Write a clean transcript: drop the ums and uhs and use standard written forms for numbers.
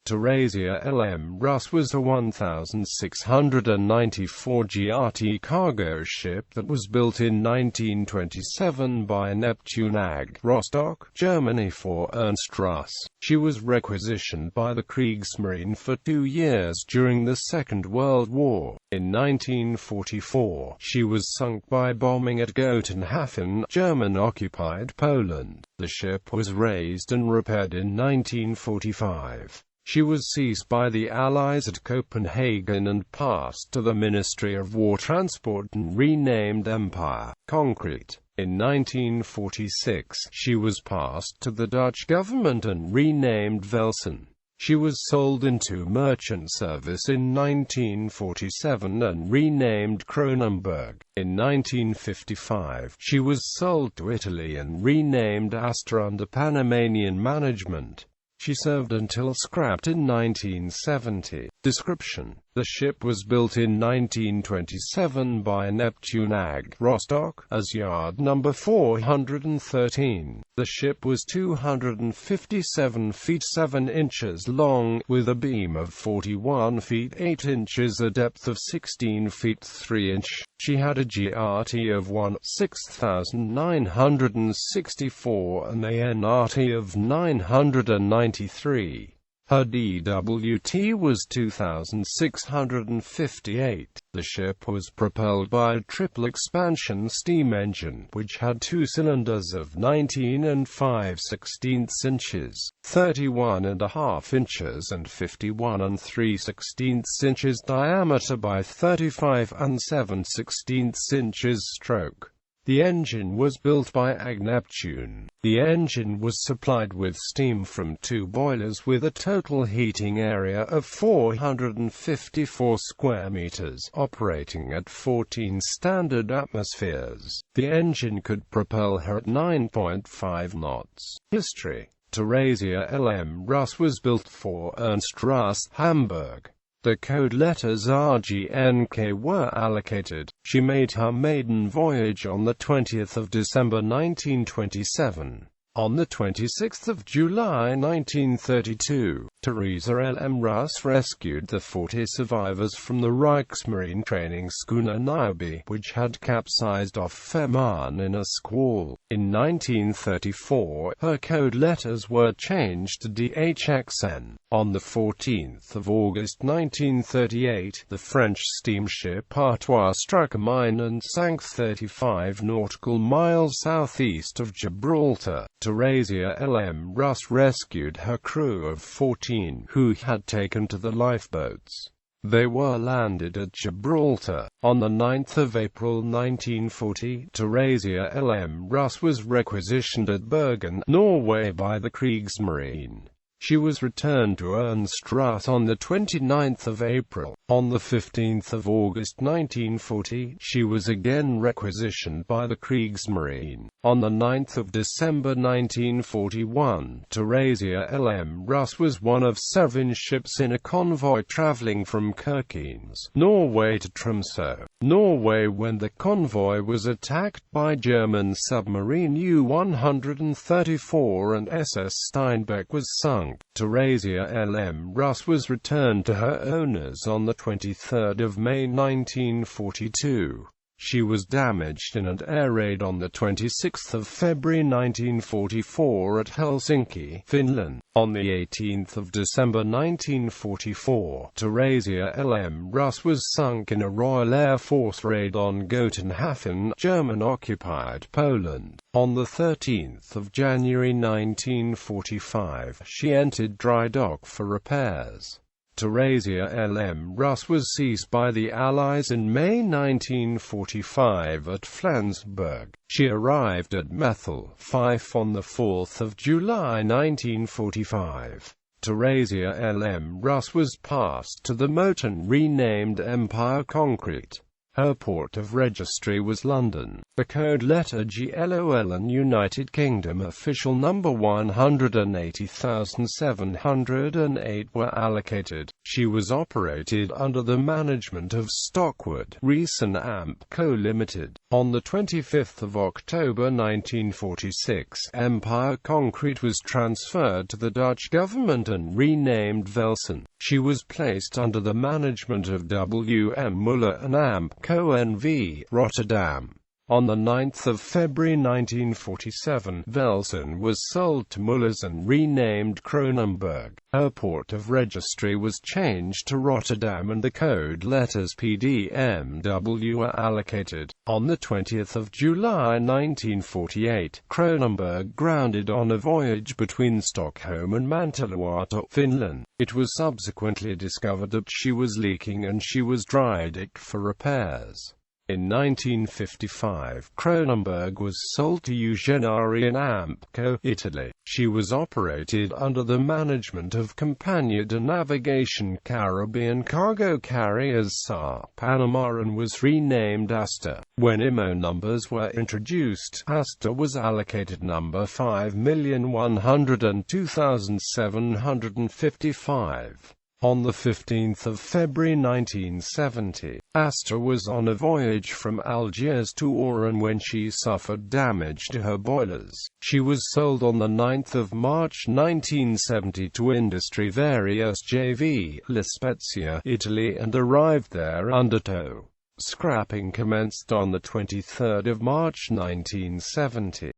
Theresia L M Russ was a 1,694 GRT cargo ship that was built in 1927 by Neptun AG, Rostock, Germany for Ernst Russ. She was requisitioned by the Kriegsmarine for 2 years during the Second World War. In 1944, she was sunk by bombing at Gotenhafen, German-occupied Poland. The ship was raised and repaired in 1945. She was seized by the Allies at Copenhagen and passed to the Ministry of War Transport and renamed Empire Concrete. In 1946, she was passed to the Dutch government and renamed Velsen. She was sold into merchant service in 1947 and renamed Kronenberg. In 1955, she was sold to Italy and renamed Astra under Panamanian management. She served until scrapped in 1970. Description: the ship was built in 1927 by Neptun AG, Rostock, as yard number 413. The ship was 257 feet 7 inches long, with a beam of 41 feet 8 inches, a depth of 16 feet 3 inch. She had a GRT of 16,964 and a NRT of 993. Her DWT was 2,658. The ship was propelled by a triple expansion steam engine, which had 2 cylinders of 19 and 5/16 inches, 31.5 inches and 51 and 3/16 inches diameter by 35 and 7/16 inches stroke. The engine was built by AG Neptun. The engine was supplied with steam from 2 boilers with a total heating area of 454 square meters, operating at 14 standard atmospheres. The engine could propel her at 9.5 knots. History: Theresia L M Russ was built for Ernst Russ, Hamburg. The code letters RGNK were allocated. She made her maiden voyage on the 20th of December 1927. On the 26th of July 1932, Theresia L M Russ rescued the 40 survivors from the Kriegsmarine training schooner Niobe, which had capsized off Fehmarn in a squall. In 1934, her code letters were changed to DHXN. On the 14th of August 1938, the French steamship Artois struck a mine and sank 35 nautical miles southeast of Gibraltar. Theresia L M Russ rescued her crew of 14, who had taken to the lifeboats. They were landed at Gibraltar. On the 9th of April 1940, Theresia L M Russ was requisitioned at Bergen, Norway by the Kriegsmarine. She was returned to Ernst Russ on the 29th of April. On the 15th of August 1940, she was again requisitioned by the Kriegsmarine. On the 9th of December 1941, Theresia L M Russ was one of 7 ships in a convoy traveling from Kirkenes, Norway to Tromsø, Norway, when the convoy was attacked by German submarine U-134 and SS Steinbeck was sunk. Theresia L M Russ was returned to her owners on the 23rd of May 1942. She was damaged in an air raid on the 26th of February 1944 at Helsinki, Finland. On the 18th of December 1944, Theresia L M Russ was sunk in a Royal Air Force raid on Gotenhafen, German-occupied Poland. On the 13th of January 1945, she entered dry dock for repairs. Theresia L M Russ was seized by the Allies in May 1945 at Flensburg. She arrived at Methel, Fife on the 4th of July 1945. Theresia L M Russ was passed to the Moton renamed Empire Concrete. Her port of registry was London. The code letter GLOL and United Kingdom official number 180,708 were allocated. She was operated under the management of Stockwood, Rees and Amp Co. Limited. On the 25th of October 1946, Empire Concrete was transferred to the Dutch government and renamed Velsen. She was placed under the management of W. M. Muller and Amp Co. N.V., Rotterdam. On the 9th of February 1947, Velsen was sold to Muller's and renamed Kronenberg. Her port of registry was changed to Rotterdam and the code letters PDMW were allocated. On the 20th of July 1948, Kronenberg grounded on a voyage between Stockholm and Manteliwato, Finland. It was subsequently discovered that she was leaking and she was dry docked for repairs. In 1955, Kronenberg was sold to Eugenari in Amp Co., Italy. She was operated under the management of Compagnia de Navigation Caribbean cargo carriers SAR Panama and was renamed Asta. When IMO numbers were introduced, Asta was allocated number 5,102,755. On the 15th of February 1970, Asta was on a voyage from Algiers to Oran when she suffered damage to her boilers. She was sold on the 9th of March 1970 to Industrie Various JV, La Spezia, Italy and arrived there under tow. Scrapping commenced on the 23rd of March 1970.